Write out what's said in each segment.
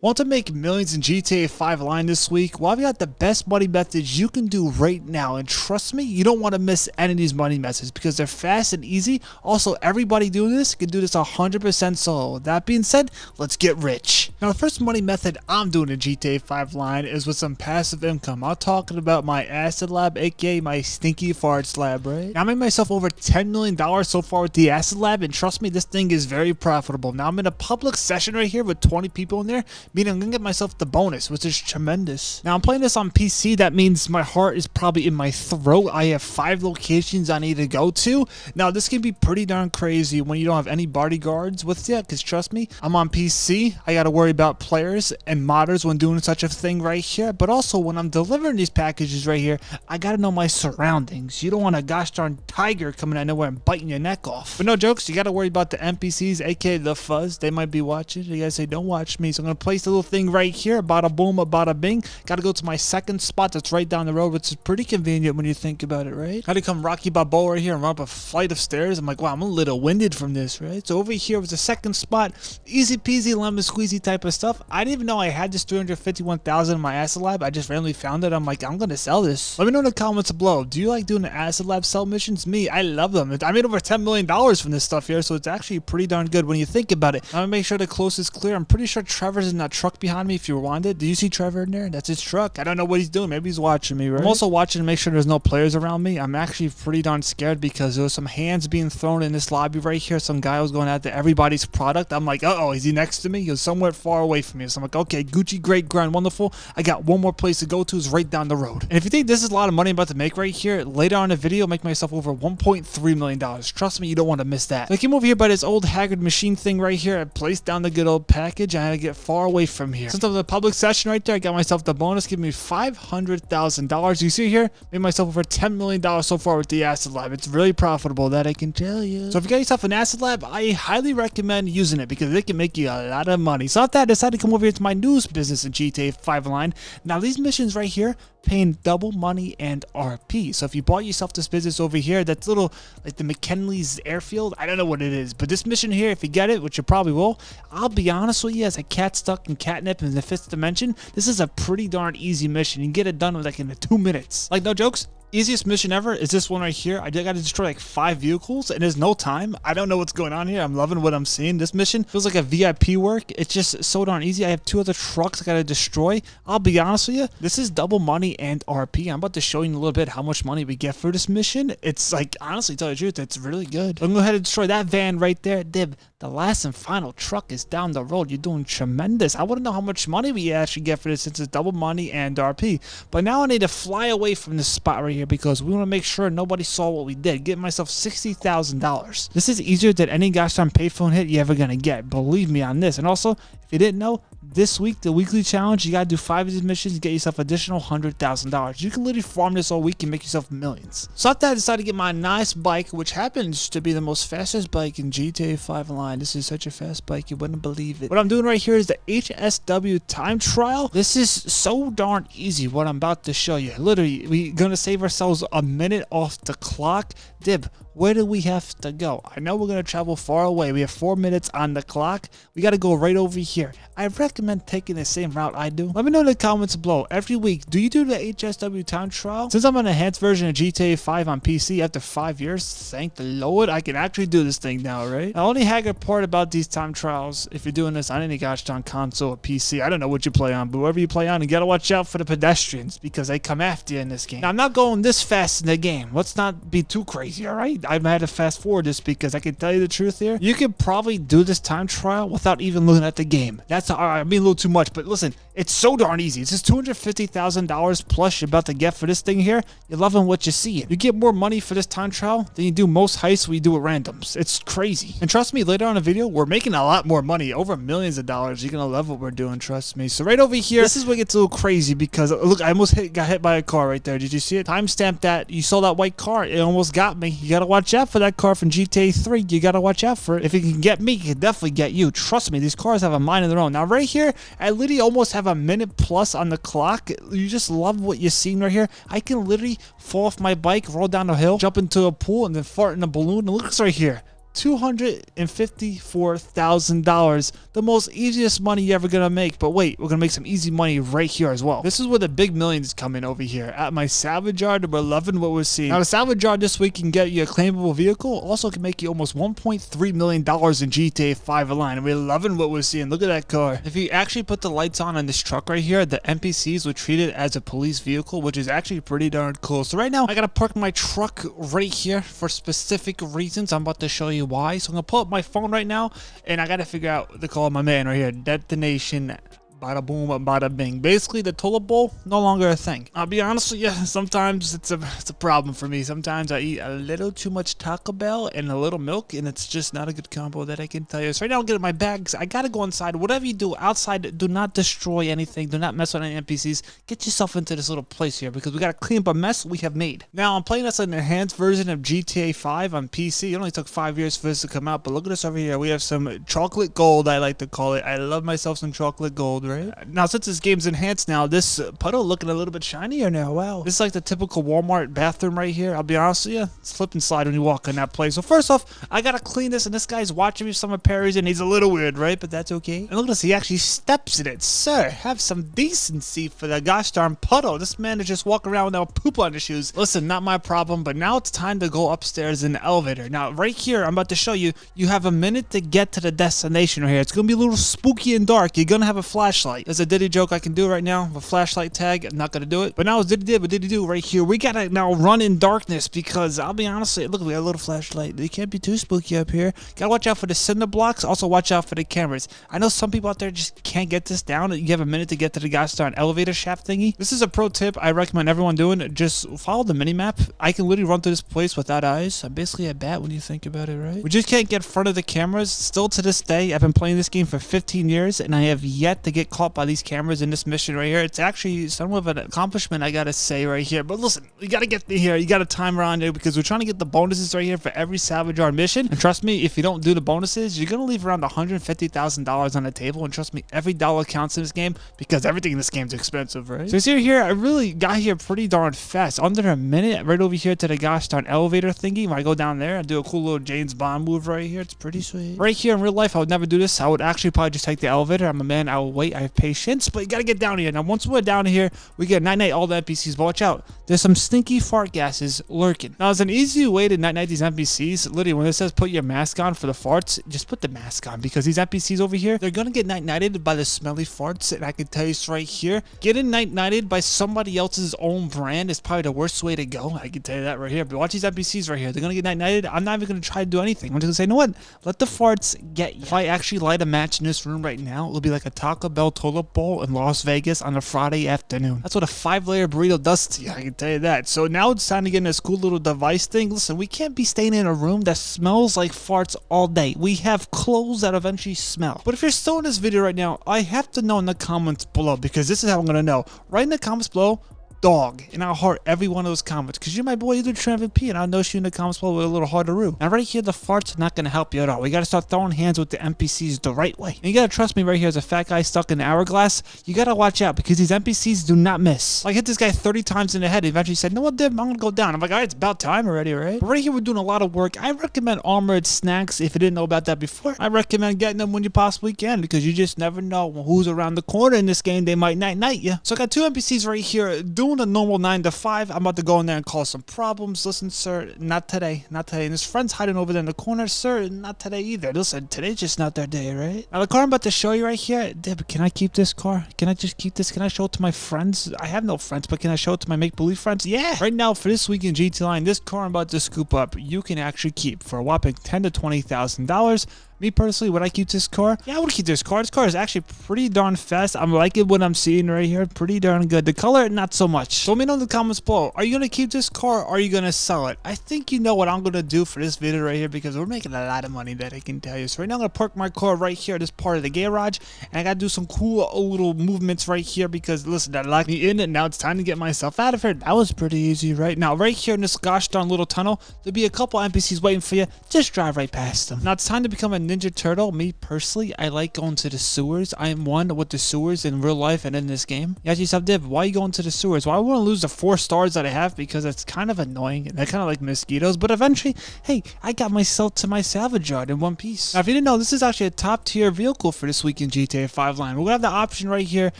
Want to make millions in GTA 5 Online this week? Well, I've got the best money methods you can do right now, and trust me, you don't want to miss any of these money methods because they're fast and easy. Also, everybody doing this can do this 100% solo. That being said, let's get rich. Now, the first money method I'm doing in GTA 5 Online is with some passive income. I'm talking about my acid lab, aka my stinky farts lab, right? Now, I made myself over $10 million so far with the acid lab, and trust me, this thing is very profitable. Now, I'm in a public session right here with 20 people in there, meaning I'm gonna get myself the bonus, which is tremendous. Now I'm playing this on PC. That means my heart is probably in my throat. I have 5 locations I need to go to. Now this can be pretty darn crazy when you don't have any bodyguards with you, because trust me, I'm on PC. I gotta worry about players and modders when doing such a thing right here, but also when I'm delivering these packages right here, I gotta know my surroundings. You don't want a gosh darn tiger coming out of nowhere and biting your neck off. But no jokes, you gotta worry about the NPCs, aka the fuzz. They might be watching. You guys say don't watch me, so I'm gonna place the little thing right here, bada boom, bada bing. Gotta go to my second spot that's right down the road, which is pretty convenient when you think about it, right? Gotta come Rocky Balboa right here and run up a flight of stairs. I'm like, wow, I'm a little winded from this, right? So over here was the second spot, easy peasy lemon squeezy type of stuff. I didn't even know I had this 351,000 in my acid lab. I just randomly found it. I'm like, I'm gonna sell this. Let me know in the comments below. Do you like doing the acid lab sell missions? Me, I love them. I made over $10 million from this stuff here, so it's actually pretty darn good when you think about it. I'm gonna make sure the coast is clear. I'm pretty sure Trevor's in that truck behind me if you want it. Do you see Trevor in there? That's his truck. I don't know what he's doing. Maybe he's watching me, right? I'm also watching to make sure there's no players around me. I'm actually pretty darn scared because there was some hands being thrown in this lobby right here. Some guy was going after everybody's product. I'm like, uh-oh, is he next to me? He was somewhere far away from me. So I'm like, okay, Gucci, great, grand, wonderful. I got one more place to go to. Is right down the road. And if you think this is a lot of money I'm about to make right here, later on in the video, make myself over $1.3 million. Trust me, you don't want to miss that. I came over here by this old haggard machine thing right here. I placed down the good old package. I had to get far away from here. Since I'm in the public session right there, I got myself the bonus, giving me $500,000. You see here, made myself over $10 million so far with the acid lab. It's really profitable, that I can tell you. So if you got yourself an acid lab, I highly recommend using it because it can make you a lot of money. So after that, I decided to come over here to my news business in GTA 5 Online. Now these missions right here, paying double money and RP. So if you bought yourself this business over here, that's little like the McKinley's airfield, I don't know what it is, but this mission here, if you get it, which you probably will, I'll be honest with you, as a cat stuck in catnip in the 5th dimension, this is a pretty darn easy mission. You can get it done with like in 2 minutes. Like no jokes. Easiest mission ever is this one right here. I got to destroy like 5 vehicles and there's no time. I don't know what's going on here. I'm loving what I'm seeing. This mission feels like a VIP work. It's just so darn easy. I have 2 other trucks I got to destroy. I'll be honest with you, this is double money and RP. I'm about to show you in a little bit how much money we get for this mission. It's like, honestly, tell you the truth, it's really good. I'm going to go ahead and destroy that van right there. Dib, the last and final truck is down the road. You're doing tremendous. I want to know how much money we actually get for this since it's double money and RP. But now I need to fly away from this spot right here because we want to make sure nobody saw what we did. Get myself $60,000. This is easier than any gosh darn payphone hit you're ever gonna get. Believe me on this. And also, if you didn't know, this week, the weekly challenge, you gotta do 5 of these missions to get yourself additional $100,000. You can literally farm this all week and make yourself millions. So after that, I decided to get my nice bike, which happens to be the most fastest bike in GTA 5 Online. This is such a fast bike, you wouldn't believe it. What I'm doing right here is the HSW time trial. This is so darn easy, what I'm about to show you. Literally, we're gonna save ourselves a minute off the clock. Dib, where do we have to go? I know we're going to travel far away. We have 4 minutes on the clock. We got to go right over here. I recommend taking the same route I do. Let me know in the comments below. Every week, do you do the HSW time trial? Since I'm on an enhanced version of GTA 5 on PC after 5 years, thank the Lord, I can actually do this thing now, right? The only haggard part about these time trials, if you're doing this on any gosh darn console or PC, I don't know what you play on, but wherever you play on, you got to watch out for the pedestrians because they come after you in this game. Now, I'm not going this fast in the game. Let's not be too crazy, all right? I've had to fast forward this because I can tell you the truth here. You could probably do this time trial without even looking at the game. That's I mean a little too much, but listen, it's so darn easy. It's just $250,000 plus you're about to get for this thing here. You're loving what you see. You get more money for this time trial than you do most heists where you do at randoms. It's crazy. And trust me, later on in the video, we're making a lot more money, over millions of dollars. You're gonna love what we're doing, trust me. So right over here, this is where it gets a little crazy because look, I almost got hit by a car right there. Did you see it? Timestamp that. You saw that white car. It almost got me. You gotta watch out for that car from GTA 3. You gotta watch out for it. If it can get me, it can definitely get you. Trust me, these cars have a mind of their own. Now right here, I literally almost have a minute plus on the clock. You just love what you're seeing right here. I can literally fall off my bike, roll down a hill, jump into a pool, and then fart in a balloon. And look at this right here. $254,000. The most easiest money you're ever gonna make. But wait, we're gonna make some easy money right here as well. This is where the big millions come in over here at my salvage yard. We're loving what we're seeing. Now the salvage yard this week can get you a claimable vehicle. Also can make you almost $1.3 million in GTA 5 Online. And we're loving what we're seeing. Look at that car. If you actually put the lights on this truck right here, the NPCs will treat it as a police vehicle, which is actually pretty darn cool. So right now I gotta park my truck right here for specific reasons. I'm about to show you why. So I'm gonna pull up my phone right now and I gotta figure out the call of my man right here. Detonation. Bada boom, bada bing. Basically, the toilet bowl no longer a thing. I'll be honest with you. Sometimes it's a problem for me. Sometimes I eat a little too much Taco Bell and a little milk, and it's just not a good combo that I can tell you. So right now, I'm getting my bags. I gotta go inside. Whatever you do outside, do not destroy anything. Do not mess with any NPCs. Get yourself into this little place here because we gotta clean up a mess we have made. Now I'm playing this an enhanced version of GTA 5 on PC. It only took 5 years for this to come out, but look at this over here. We have some chocolate gold. I like to call it. I love myself some chocolate gold. Right? Now, since this game's enhanced now, this puddle looking a little bit shinier now. Wow. This is like the typical Walmart bathroom right here. I'll be honest with you. It's flip and slide when you walk in that place. So first off, I gotta clean this, and this guy's watching me some parries, and he's a little weird, right? But that's okay. And look at this. He actually steps in it. Sir, have some decency for the gosh darn puddle. This man is just walking around without poop on his shoes. Listen, not my problem, but now it's time to go upstairs in the elevator. Now, right here, I'm about to show you, you have a minute to get to the destination right here. It's gonna be a little spooky and dark. You're gonna have a flashlight. There's a Diddy joke I can do right now. A flashlight tag. I'm not gonna do it. But now it's Diddy did, but Diddy do right here. We gotta now run in darkness because I'll be honest, look, we got a little flashlight. They can't be too spooky up here. Gotta watch out for the cinder blocks. Also watch out for the cameras. I know some people out there just can't get this down. You have a minute to get to the gosh darn elevator shaft thingy. This is a pro tip I recommend everyone doing. Just follow the mini map. I can literally run through this place without eyes. I'm basically a bat when you think about it, right? We just can't get in front of the cameras. Still to this day, I've been playing this game for 15 years and I have yet to get caught by these cameras in this mission right here. It's actually somewhat of an accomplishment, I gotta say, right here. But listen, you gotta get here. You got a timer on there because we're trying to get the bonuses right here for every salvage yard mission. And trust me, if you don't do the bonuses, you're gonna leave around $150,000 on the table. And trust me, every dollar counts in this game because everything in this game is expensive, right? So see here, I really got here pretty darn fast. Under a minute, right over here to the gosh darn elevator thingy. When I go down there, I do a cool little James Bond move right here. It's pretty sweet. Right here in real life, I would never do this. I would actually probably just take the elevator. I'm a man. I will wait. I have patience. But you gotta get down here. Now, once we're down here, we get night-night all the NPCs. But watch out. There's some stinky fart gases lurking. Now, there's an easy way to night-night these NPCs. Literally, when it says put your mask on for the farts, just put the mask on because these NPCs over here, they're gonna get night-nighted by the smelly farts. And I can tell you this right here, getting night-nighted by somebody else's own brand is probably the worst way to go. I can tell you that right here. But watch these NPCs right here. They're gonna get night-nighted. I'm not even gonna try to do anything. I'm just gonna say, you know what? Let the farts get you. If I actually light a match in this room right now, it'll be like a Taco Bell toilet bowl in Las Vegas on a Friday afternoon. That's what a 5-layer burrito does to you. I can tell you that. So now it's time to get in this cool little device thing. Listen, we can't be staying in a room that smells like farts all day. We have clothes that eventually smell. But if you're still in this video right now, I have to know in the comments below because this is how I'm gonna know. Write in the comments below, dog, and I'll heart every one of those comments because you're my boy, you're the Travis P, and I'll know you in the comments below with a little harder. Now right here, the farts are not going to help you at all. We got to start throwing hands with the NPCs the right way. And you got to trust me right here as a fat guy stuck in the hourglass. You got to watch out because these NPCs do not miss. Like, hit this guy 30 times in the head. He eventually said, no what, Dib, I'm going to go down. I'm like, all right, it's about time already, right? But right here, we're doing a lot of work. I recommend armored snacks if you didn't know about that before. I recommend getting them when you possibly can because you just never know who's around the corner in this game. They might night you. So I got 2 NPCs right here doing a normal 9 to 5. I'm about to go in there and cause some problems. Listen, sir, not today. Not today. And his friend's hiding over there in the corner. Sir, not today either. Listen, today's just not their day, right? Now, the car I'm about to show you right here. Dib, can I keep this car? Can I just keep this? Can I show it to my friends? I have no friends, but can I show it to my make-believe friends? Yeah! Right now, for this week in GT Line, this car I'm about to scoop up, you can actually keep for a whopping $10,000 to $20,000. Me personally, would I keep this car? Yeah, I would keep this car. This car is actually pretty darn fast. I'm liking what I'm seeing right here. Pretty darn good. The color, not so much. So let me know in the comments below. Are you going to keep this car or are you going to sell it? I think you know what I'm going to do for this video right here because we're making a lot of money, that I can tell you. So right now I'm going to park my car right here, this part of the garage. And I got to do some cool little movements right here because, listen, that locked me in and now it's time to get myself out of here. That was pretty easy, right? Now, right here in this gosh darn little tunnel, there'll be a couple NPCs waiting for you. Just drive right past them. Now it's time to become a Ninja Turtle, me personally, I like going to the sewers. I am one with the sewers in real life and in this game. Yashi Div, why are you going to the sewers? Well, I want to lose the 4 stars that I have because it's kind of annoying and I kind of like mosquitoes. But eventually, hey, I got myself to my salvage yard in one piece. Now, if you didn't know, this is actually a top tier vehicle for this week in GTA 5 line. We're going to have the option right here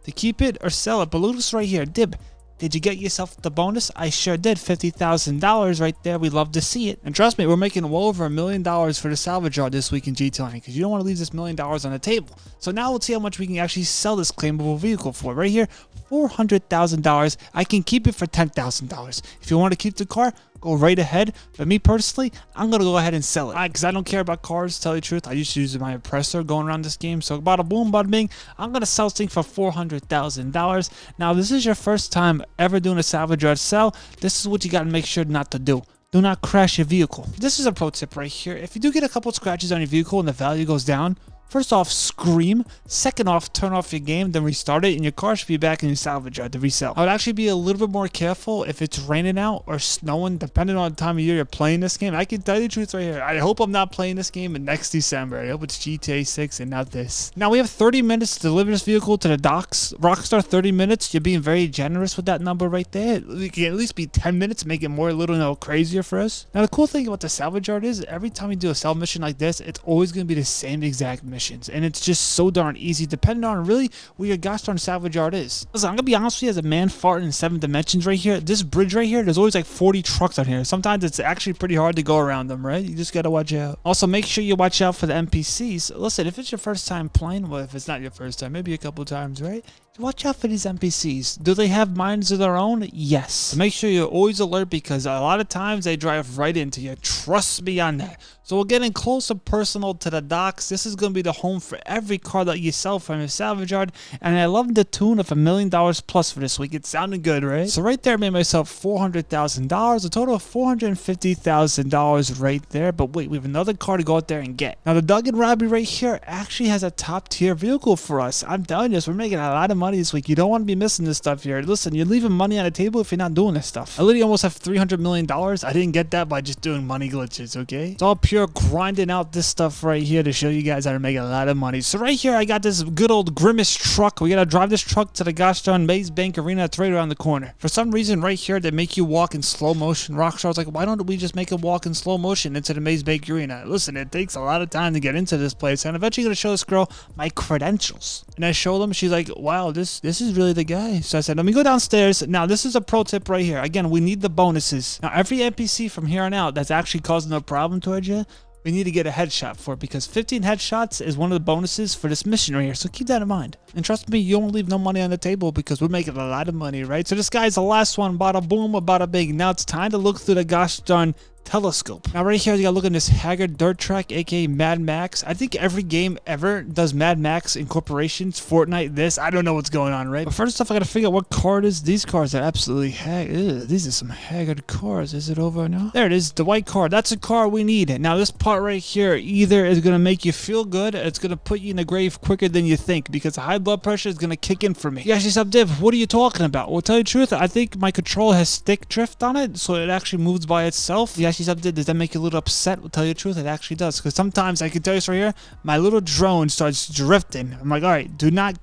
to keep it or sell it. But look at this right here. Dib, did you get yourself the bonus? I sure did. $50,000 right there. We love to see it. And trust me, we're making well over $1 million for the salvage yard this week in GTA Line because you don't want to leave this $1 million on the table. So now let's see how much we can actually sell this claimable vehicle for. Right here, $400,000. I can keep it for $10,000. If you want to keep the car, go right ahead. But me personally, I'm going to go ahead and sell it. Because I don't care about cars, to tell you the truth. I used to use my oppressor going around this game. So bada boom, bada bing. I'm going to sell this thing for $400,000. Now, this is your first time ever doing a salvage yard sell. This is what you got to make sure not to do. Do not crash your vehicle. This is a pro tip right here. If you do get a couple scratches on your vehicle and the value goes down, first off, scream. Second off, turn off your game, then restart it, and your car should be back in your salvage yard to resell. I would actually be a little bit more careful if it's raining out or snowing, depending on the time of year you're playing this game. I can tell you the truth right here. I hope I'm not playing this game in next December. I hope it's GTA 6 and not this. Now, we have 30 minutes to deliver this vehicle to the docks. Rockstar, 30 minutes. You're being very generous with that number right there. It can at least be 10 minutes, make it more a little crazier for us. Now, the cool thing about the salvage yard is every time you do a sell mission like this, it's always going to be the same exact missions. And it's just so darn easy, depending on really where your gosh darn salvage yard is. Listen, I'm gonna be honest with you, as a man farting in 7 dimensions right here, this bridge right here, there's always like 40 trucks on here. Sometimes it's actually pretty hard to go around them, right? You just gotta watch out. Also, make sure you watch out for the NPCs. Listen, if it's your first time playing, well, if it's not your first time, maybe a couple times, right? Watch out for these NPCs. Do they have minds of their own? Yes. So make sure you're always alert because a lot of times they drive right into you. Trust me on that. So we're getting close and personal to the docks. This is going to be the home for every car that you sell from your salvage yard. And I love the tune of $1 million plus for this week. It sounded good, right? So right there, I made myself $400,000. A total of $450,000 right there. But wait, we have another car to go out there and get. Now, the Doug and Robbie right here actually has a top tier vehicle for us. I'm telling you, we're making a lot of money this week. You don't want to be missing this stuff here. Listen, you're leaving money on the table if you're not doing this stuff. I literally almost have $300 million. I didn't get that by just doing money glitches, okay? It's all pure grinding out this stuff right here to show you guys how to make a lot of money. So right here, I got this good old Grimace truck. We gotta drive this truck to the gosh darn Maze Bank Arena. It's right around the corner. For some reason, right here, they make you walk in slow motion. Rockstar was like, why don't we just make him walk in slow motion into the Maze Bank Arena? Listen, it takes a lot of time to get into this place, and eventually gonna show this girl my credentials. And I show them, she's like, wow, this is really the guy. So I said, let me go downstairs. Now, this is a pro tip right here. Again, we need the bonuses. Now, every NPC from here on out that's actually causing a problem towards you, we need to get a headshot for it because 15 headshots is one of the bonuses for this mission right here. So keep that in mind. And trust me, you won't leave no money on the table because we're making a lot of money, right? So this guy's the last one. Bada boom, bada bing. Now it's time to look through the gosh darn telescope. Now right here, you gotta look at this Haggard dirt track, aka Mad Max. I think every game ever does Mad Max incorporations. Fortnite, this. I don't know what's going on, right? But first off, I gotta figure out what car it is. These cars are absolutely these are some Haggard cars. Is it over now? There it is, the white car. That's a car we need. Now this part right here either is gonna make you feel good, or it's gonna put you in the grave quicker than you think because the high blood pressure is gonna kick in for me. Yeah, she's up, Div. What are you talking about? Well, tell you the truth, I think my controller has stick drift on it, so it actually moves by itself. Yeah, she's up, Div. Does that make you a little upset? We'll tell you the truth, it actually does. Because sometimes I can tell you this right here, my little drone starts drifting. I'm like, all right, do not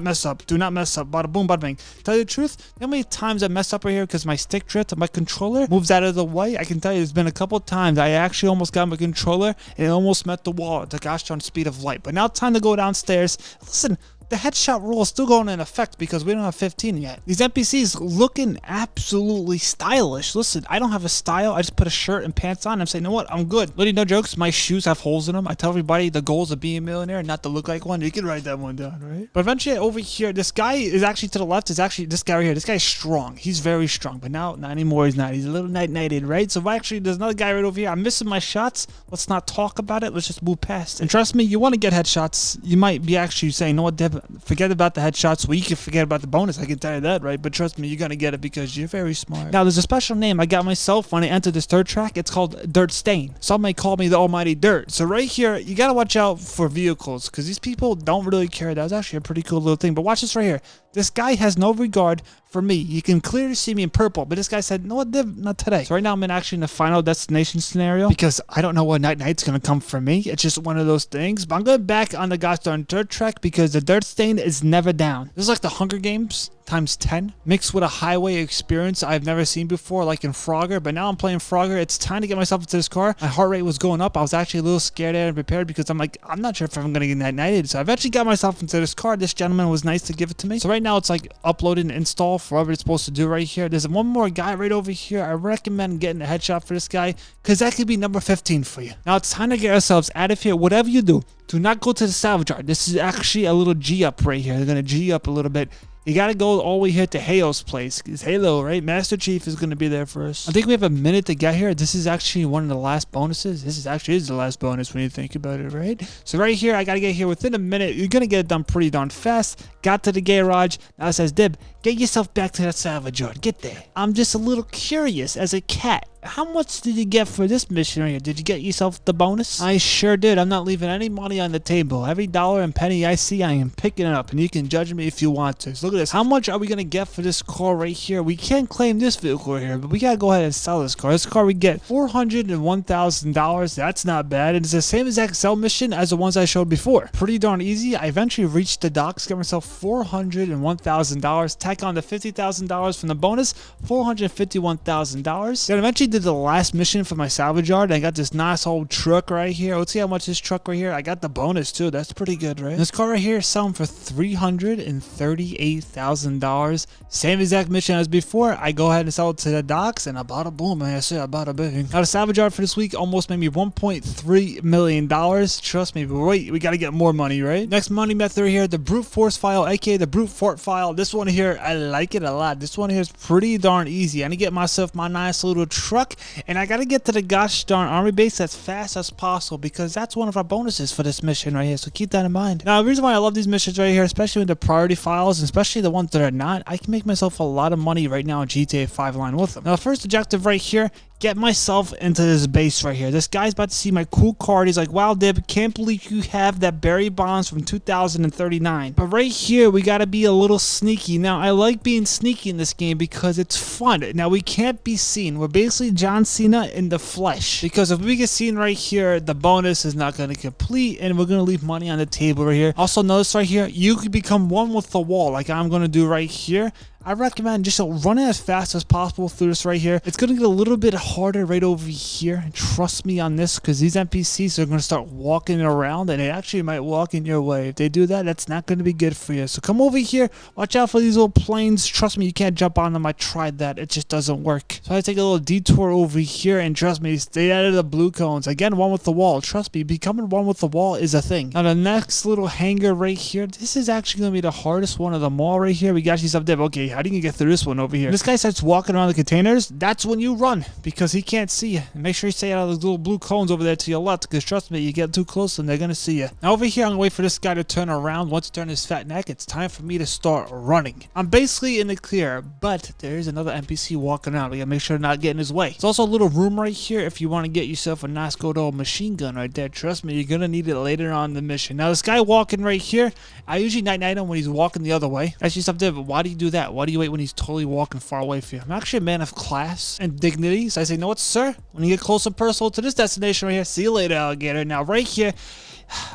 mess up. Do not mess up. Bada boom, bada bang. Tell you the truth, you know how many times I mess up right here because my stick drift, my controller moves out of the way? I can tell you, there's been a couple of times I actually almost got my controller and it almost met the wall at the gosh darn speed of light. But now it's time to go downstairs. Listen, the headshot rule is still going in effect because we don't have 15 yet. These NPCs looking absolutely stylish. Listen, I don't have a style. I just put a shirt and pants on. I'm saying, you know what? I'm good. Literally, no jokes. My shoes have holes in them. I tell everybody the goal is of being a millionaire, not to look like one. You can write that one down, right? But eventually, over here, this guy is actually to the left. Is actually this guy right here. This guy's strong. He's very strong. But now, not anymore. He's not. He's a little night-nighted, right? So actually, there's another guy right over here. I'm missing my shots. Let's not talk about it. Let's just move past. And trust me, you want to get headshots. You might be actually saying, you know what, Deb? forget about the headshots. Well, you can forget about the bonus, I can tell you that, right? But trust me, you're gonna get it because you're very smart. Now, there's a special name I got myself when I entered this third track. It's called Dirt Stain. Some may call me the almighty Dirt. So right here, you gotta watch out for vehicles because these people don't really care. That was actually a pretty cool little thing. But watch this right here. This guy has no regard for me. You can clearly see me in purple, but this guy said, no, not today. So right now I'm actually in the final destination scenario because I don't know what night's gonna come for me. It's just one of those things. But I'm going back on the gosh darn dirt track because the dirt stain is never down. This is like the Hunger Games times 10 mixed with a highway experience I've never seen before, like in Frogger. But now I'm playing Frogger. It's time to get myself into this car. My heart rate was going up. I was actually a little scared and prepared because I'm like, I'm not sure if I'm gonna get nighted. So I eventually got myself into this car. This gentleman was nice to give it to me. So right now it's like upload and install for whatever it's supposed to do right here. There's one more guy right over here. I recommend getting a headshot for this guy because that could be number 15 for you. Now it's time to get ourselves out of here. Whatever you do not go to the salvage yard. This is actually a little G up right here. They're gonna G up a little bit. You gotta go all the way here to Halo's place. Because Halo, right? Master Chief is gonna be there for us. I think we have a minute to get here. This is actually one of the last bonuses. This is the last bonus when you think about it, right? So right here, I gotta get here within a minute. You're gonna get it done pretty darn fast. Got to the garage. Now it says, Dib, get yourself back to that salvage yard. Get there. I'm just a little curious as a cat. How much did you get for this mission right here? Did you get yourself the bonus? I sure did. I'm not leaving any money on the table. Every dollar and penny I see, I am picking it up. And you can judge me if you want to. So look at this. How much are we going to get for this car right here? We can't claim this vehicle right here, but we got to go ahead and sell this car. This car we get $401,000. That's not bad. And it's the same exact sell mission as the ones I showed before. Pretty darn easy. I eventually reached the docks, got myself $401,000. Tack on the $50,000 from the bonus, $451,000. Then eventually did the last mission for my salvage yard. I got this nice old truck right here. Let's see how much this truck right here. I got the bonus too. That's pretty good, right? This car right here is selling for $338,000. Same exact mission as before. I go ahead and sell it to the docks, and I bought a boom. I say I bought a big. Now the salvage yard for this week almost made me $1.3 million. Trust me, but wait, we got to get more money, right? Next money method here, the brute force file, aka the brute fort file. This one here, I like it a lot. This one here is pretty darn easy. I need to get myself my nice little truck, and I gotta get to the gosh darn army base as fast as possible because that's one of our bonuses for this mission right here. So keep that in mind. Now the reason why I love these missions right here, especially with the priority files, and especially the ones that are not, I can make myself a lot of money right now in GTA 5 line with them. Now the first objective right here, get myself into this base right here. This guy's about to see my cool card. He's like, wow, Dib, can't believe you have that Barry Bonds from 2039. But right here, we got to be a little sneaky. Now, I like being sneaky in this game because it's fun. Now, we can't be seen. We're basically John Cena in the flesh. Because if we get seen right here, the bonus is not going to complete, and we're going to leave money on the table right here. Also, notice right here, you can become one with the wall like I'm going to do right here. I recommend just running as fast as possible through this right here. It's going to get a little bit harder right over here. Trust me on this because these NPCs are going to start walking around, and they actually might walk in your way. If they do that, that's not going to be good for you. So come over here. Watch out for these little planes. Trust me, you can't jump on them. I tried that. It just doesn't work. So I take a little detour over here, and trust me, stay out of the blue cones. Again, one with the wall. Trust me, becoming one with the wall is a thing. Now the next little hangar right here, this is actually going to be the hardest one of them all right here. We got you some dip. Okay, how do you get through this one over here? This guy starts walking around the containers. That's when you run because he can't see you. And make sure you stay out of those little blue cones over there to your left because trust me, you get too close and they're going to see you. Now over here, I'm going to wait for this guy to turn around. Once he turns his fat neck, it's time for me to start running. I'm basically in the clear, but there is another NPC walking around. We got to make sure to not get in his way. There's also a little room right here if you want to get yourself a nice good old machine gun right there. Trust me, you're going to need it later on in the mission. Now this guy walking right here, I usually night him when he's walking the other way. That's just something, but why do you do that? Why do you wait when he's totally walking far away from you? I'm actually a man of class and dignity, so I say, you know what, sir? When you get close and personal to this destination right here, see you later, alligator. Now right here,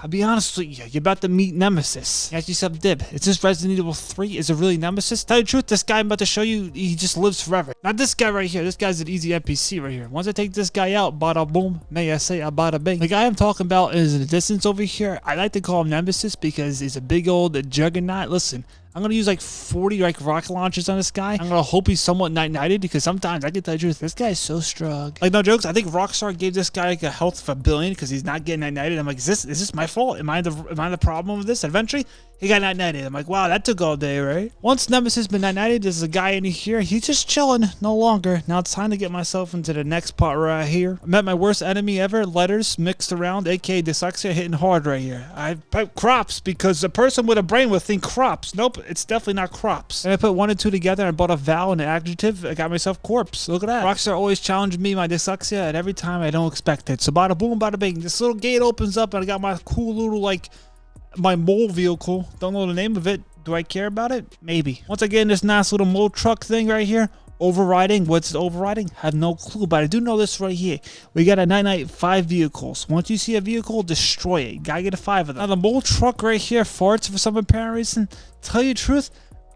I'll be honest with you, you're about to meet Nemesis. Ask yourself, Dib, is this Resident Evil 3? Is it really Nemesis? Tell you the truth, this guy I'm about to show you, he just lives forever. Not this guy right here. This guy's an easy NPC right here. Once I take this guy out, bada boom, may I say, bada bing. The guy I'm talking about is in the distance over here. I like to call him Nemesis because he's a big old juggernaut. Listen, I'm going to use like 40 rocket launchers on this guy. I'm going to hope he's somewhat nighted because sometimes I can tell you the truth, this guy is so strong. Like no jokes, I think Rockstar gave this guy like a health of $1 billion because he's not getting nighted. I'm like, is this my fault? Am I the problem with this? Eventually, he got 990. I'm like, wow, that took all day, right? Once Nemesis been 990, there's a guy in here. He's just chilling, no longer. Now it's time to get myself into the next part right here. I met my worst enemy ever, letters mixed around, aka dyslexia, hitting hard right here. I put crops because the person with a brain would think crops. Nope, it's definitely not crops. And I put 1 and 2 together and bought a vowel and an adjective. I got myself corpse. Look at that. Rockstar always challenged me, my dyslexia, and every time I don't expect it. So bada boom, bada bing. This little gate opens up and I got my cool little, like, my mole vehicle. Don't know the name of it. Do I care about it? Maybe. Once again, this nice little mole truck thing right here. Overriding. What's overriding? Have no clue, but I do know this right here. We got a 995 vehicles. Once you see a vehicle, destroy it. Gotta get a 5 of them. Now the mole truck right here farts for some apparent reason. Tell you the truth,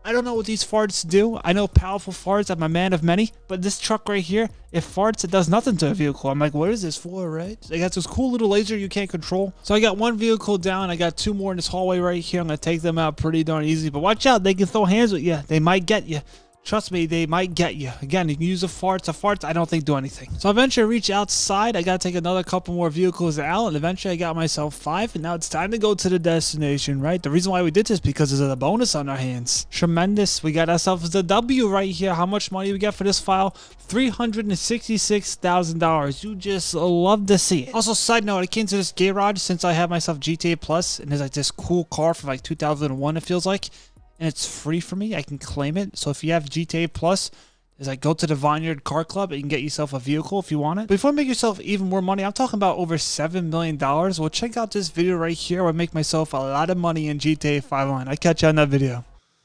I don't know what these farts do. I know powerful farts. I'm a man of many, but this truck right here, it farts, it does nothing to a vehicle. I'm like, what is this for, right? It got this cool little laser you can't control. So I got 1 vehicle down. I got 2 more in this hallway right here. I'm going to take them out pretty darn easy, but watch out. They can throw hands with you. They might get you. Trust me, they might get you. Again, you can use the farts. The farts, I don't think do anything. So eventually I reach outside. I got to take another couple more vehicles out, and eventually I got myself 5, and now it's time to go to the destination, right? The reason why we did this is because there's a bonus on our hands. Tremendous. We got ourselves the W right here. How much money we get for this file? $366,000. You just love to see it. Also, side note, I came to this garage since I have myself GTA Plus, and there's like this cool car from like 2001, it feels like. And it's free for me. I can claim it. So if you have GTA Plus, is like go to the Vineyard Car Club and you can get yourself a vehicle if you want it. Before I make yourself even more money, I'm talking about over $7 million. Well, check out this video right here where I make myself a lot of money in GTA 5 Online. I'll catch you on that video.